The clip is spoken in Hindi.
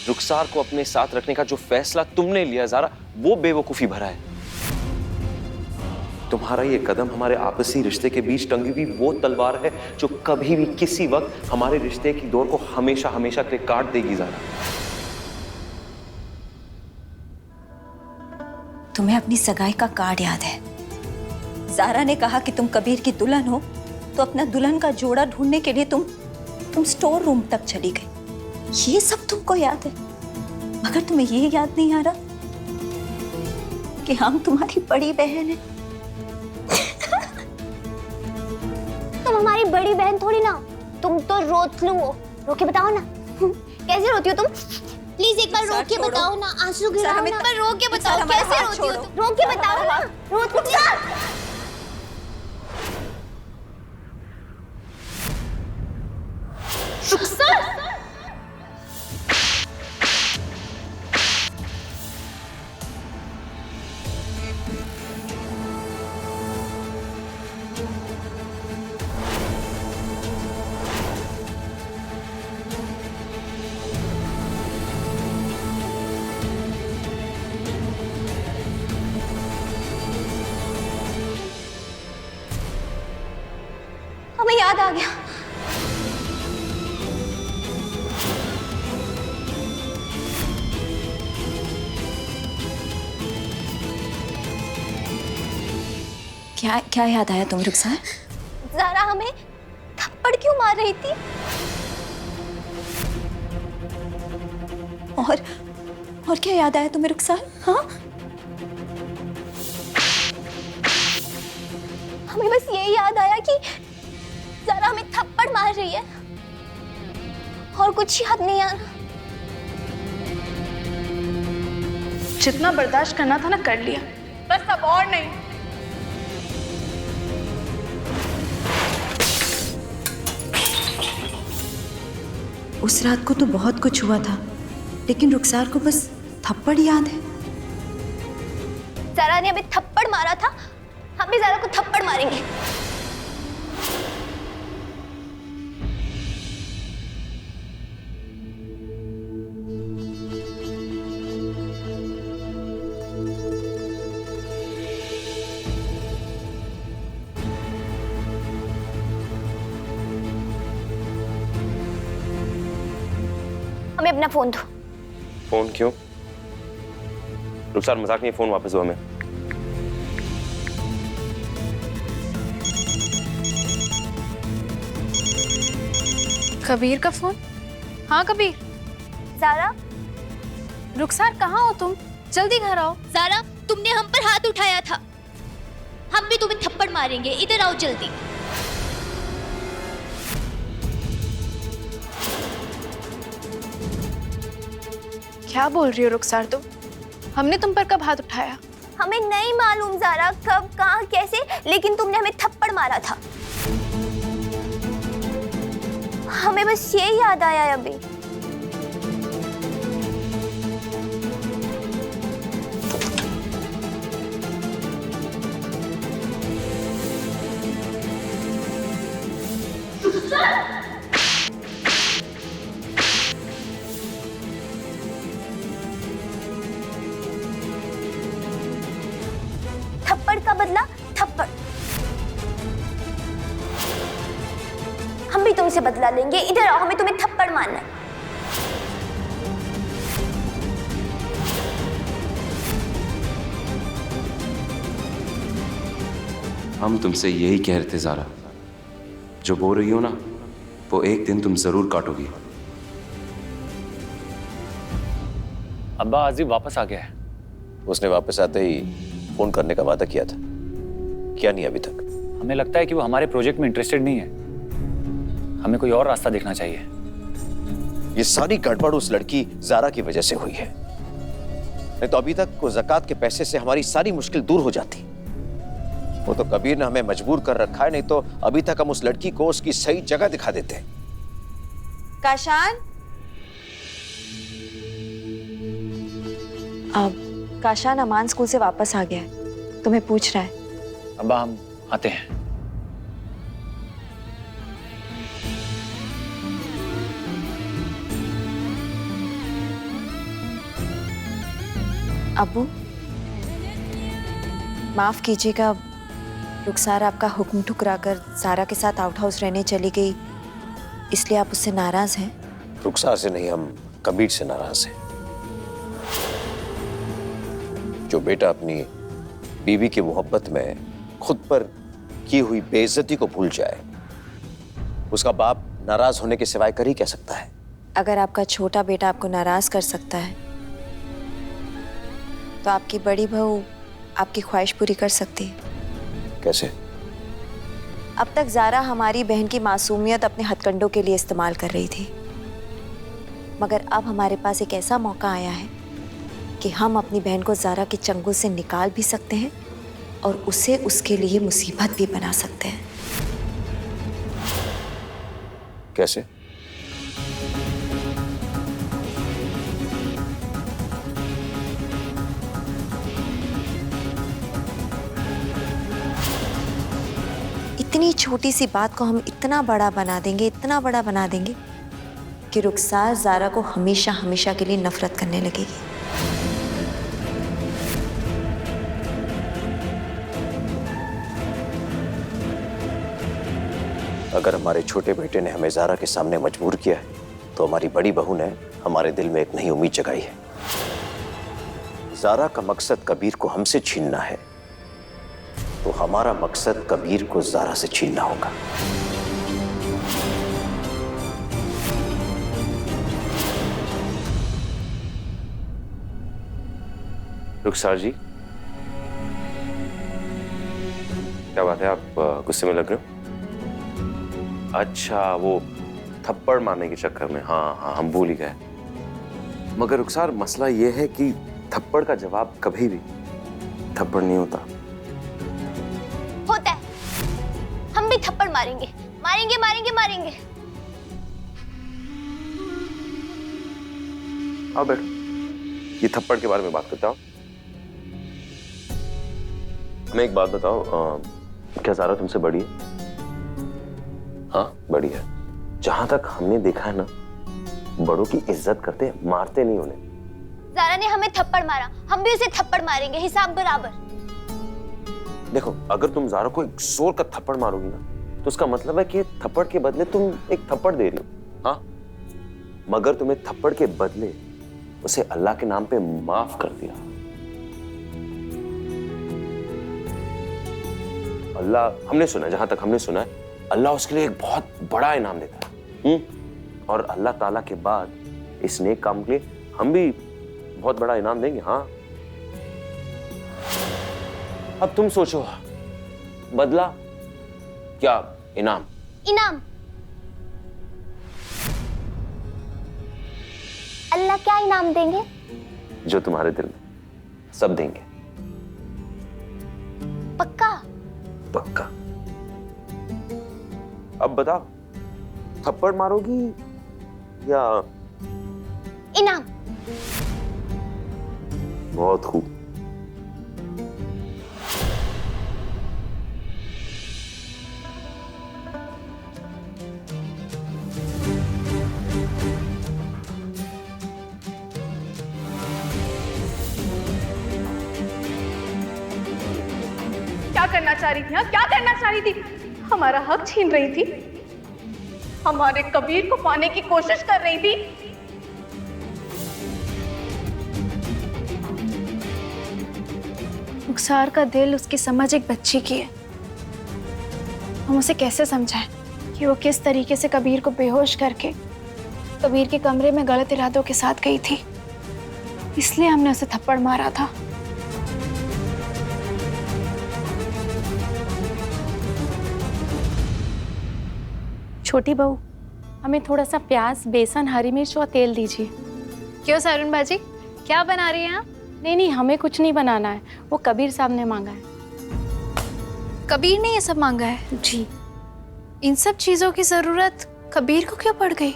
रुखसार को अपने साथ रखने का जो फैसला तुमने लिया ज़ारा, वो बेवकूफी भरा है। तुम्हारा ये कदम हमारे आपसी रिश्ते के बीच टंगी हुई वो तलवार है जो कभी भी किसी वक्त हमारे रिश्ते की डोर को हमेशा हमेशा के लिए काट देगी ज़ारा। तुम्हें अपनी सगाई का कार्ड याद है? ज़ारा ने कहा कि तुम कबीर की दुल्हन हो, तो अपना दुल्हन का जोड़ा ढूंढने के लिए तुम स्टोर रूम तक चली गई। ये सब तुमको याद है, मगर तुम्हें ये याद नहीं आ रहा कि हम तुम्हारी बड़ी बहन हैं। तुम हमारी बड़ी बहन थोड़ी ना, तुम तो रोतलू हो। रो के बताओ ना कैसे रोती हो तुम? प्लीज एक बार रो के बताओ ना, आंसू गिराओ ना, पर रो के बताओ कैसे रोती हो तुम? रो के बताओ ना, रुखसार। हमें याद आ गया। क्या याद आया तुम रुखसार? ज़ारा हमें थप्पड़ क्यों मार रही थी? और क्या याद आया तुम्हें रुखसार? हाँ, हमें बस ये याद आया कि ज़ारा हमें थप्पड़ मार रही है, और कुछ याद नहीं आ रहा। जितना बर्दाश्त करना था ना कर लिया, बस अब और नहीं। उस रात को तो बहुत कुछ हुआ था, लेकिन रुखसार को बस थप्पड़ याद है। ज़ारा ने हमें थप्पड़ मारा था, हम भी ज़ारा को थप्पड़ मारेंगे। हमें अपना फोन दो। फोन क्यों? रुखसार मजाक नहीं, फोन वापस दो हमें। कबीर का फोन? हाँ कबीर। ज़ारा, रुखसार कहाँ हो तुम? जल्दी घर आओ। ज़ारा, तुमने हम पर हाथ उठाया था, हम भी तुम्हें थप्पड़ मारेंगे, इधर आओ जल्दी। क्या बोल रही हो रुखसार तुम? हमने तुम पर कब हाथ उठाया? हमें नहीं मालूम ज़ारा कब, कहाँ, कैसे, लेकिन तुमने हमें थप्पड़ मारा था। हमें बस ये याद आया अभी। थप्पड़ का बदला थप्पड़। हम भी तुमसे बदला लेंगे, इधर आओ, हमें तुम्हें थप्पड़ मारना है। हम तुमसे यही कह रहे थे ज़ारा, जो बोल रही हो ना, वो एक दिन तुम जरूर काटोगी। अब्बा आज़िब वापस आ गया है। उसने वापस आते ही फोन करने का वादा किया था, क्या नहीं अभी तक? हमें लगता है कि वो हमारे प्रोजेक्ट में इंटरेस्टेड नहीं है, हमें कोई और रास्ता देखना चाहिए। ये सारी गड़बड़ उस लड़की ज़ारा की वजह से हुई है, नहीं तो अभी तक वो ज़कात के पैसे से हमारी सारी मुश्किल दूर हो जाती। वो तो कबीर ने हमें मजबूर कर रखा है, नहीं तो अभी तक हम उस लड़की को उसकी सही जगह दिखा देते। काशान, अब काशान अमान स्कूल से वापस आ गया है, तुम्हें पूछ रहा है। अब्बा हम आते हैं। अब्बू, माफ कीजिएगा, रुखसार आपका हुक्म ठुकराकर ज़ारा के साथ आउट हाउस रहने चली गई, इसलिए आप उससे नाराज हैं? रुखसार से नहीं, हम कबीर से नाराज हैं। जो बेटा अपनी बीवी की मोहब्बत में खुद पर की हुई बेइज्जती को भूल जाए, उसका बाप नाराज होने के सिवाय कर ही क्या सकता है? अगर आपका छोटा बेटा आपको नाराज कर सकता है तो आपकी बड़ी बहू आपकी ख्वाहिश पूरी कर सकती है। कैसे? अब तक ज़ारा हमारी बहन की मासूमियत अपने हथकंडों के लिए इस्तेमाल कर रही थी, मगर अब हमारे पास एक ऐसा मौका आया है कि हम अपनी बहन को ज़ारा के चंगुल से निकाल भी सकते हैं और उसे उसके लिए मुसीबत भी बना सकते हैं। कैसे? इतनी छोटी सी बात को हम इतना बड़ा बना देंगे, इतना बड़ा बना देंगे कि रुखसार ज़ारा को हमेशा हमेशा के लिए नफरत करने लगेगी। अगर हमारे छोटे बेटे ने हमें ज़ारा के सामने मजबूर किया है तो हमारी बड़ी बहू ने हमारे दिल में एक नई उम्मीद जगाई है। ज़ारा का मकसद कबीर को हमसे छीनना है तो हमारा मकसद कबीर को ज़ारा से छीनना होगा। रुखसार जी, क्या बात है, आप गुस्से में लग रहे हो? अच्छा, वो थप्पड़ मारने के चक्कर में। हाँ हाँ, हम भूल ही गए। मगर रुखसार, मसला ये है कि थप्पड़ का जवाब कभी भी थप्पड़ नहीं होता। होता है। हम भी थप्पड़ मारेंगे, मारेंगे मारेंगे मारेंगे। आओ बैठो, ये थप्पड़ के बारे में बात करता हूँ। हमें एक बात बताओ, क्या ज़ारा तुमसे बड़ी है? हाँ, बड़ी है। जहां तक हमने देखा है ना, बड़ों की इज्जत करते हैं, मारते नहीं उन्हें। ज़ारा ने हमें थप्पड़ मारा, हम भी उसे थप्पड़ मारेंगे, हिसाब बराबर। देखो, अगर तुम ज़ारा को एक जोर का थप्पड़ मारोगी ना, तो उसका मतलब है कि थप्पड़ के बदले तुम एक थप्पड़ दे रही हो। हाँ, मगर तुम्हें थप्पड़ के बदले उसे अल्लाह के नाम पे माफ कर दिया। अल्लाह, हमने सुना, जहां तक हमने सुना है, अल्लाह उसके लिए एक बहुत बड़ा इनाम देता है। और अल्लाह ताला के बाद इस नेक काम के लिए हम भी बहुत बड़ा इनाम देंगे। हाँ, अब तुम सोचो, बदला क्या इनाम? इनाम अल्लाह क्या इनाम देंगे? जो तुम्हारे दिल में, सब देंगे। पक्का? पक्का। अब बताओ, थप्पड़ मारोगी या इनाम? बहुत खूब। क्या करना चाह रही थी? हाँ, क्या करना चाह रही थी? हमारा हक छीन रही थी, हमारे कबीर को पाने की कोशिश कर रही थी। रुखसार का दिल, उसकी समझ एक बच्ची की है। हम उसे कैसे समझाएं कि वो किस तरीके से कबीर को बेहोश करके कबीर के कमरे में गलत इरादों के साथ गई थी। इसलिए हमने उसे थप्पड़ मारा था। छोटी बहू, हमें थोड़ा सा प्याज, बेसन, हरी मिर्च और तेल दीजिए। क्यों सारून बाजी, क्या बना रही हैं आप? नहीं नहीं, हमें कुछ नहीं बनाना है, वो कबीर साहब ने मांगा है। कबीर ने ये सब मांगा है? जी। इन सब चीजों की जरूरत कबीर को क्यों पड़ गई?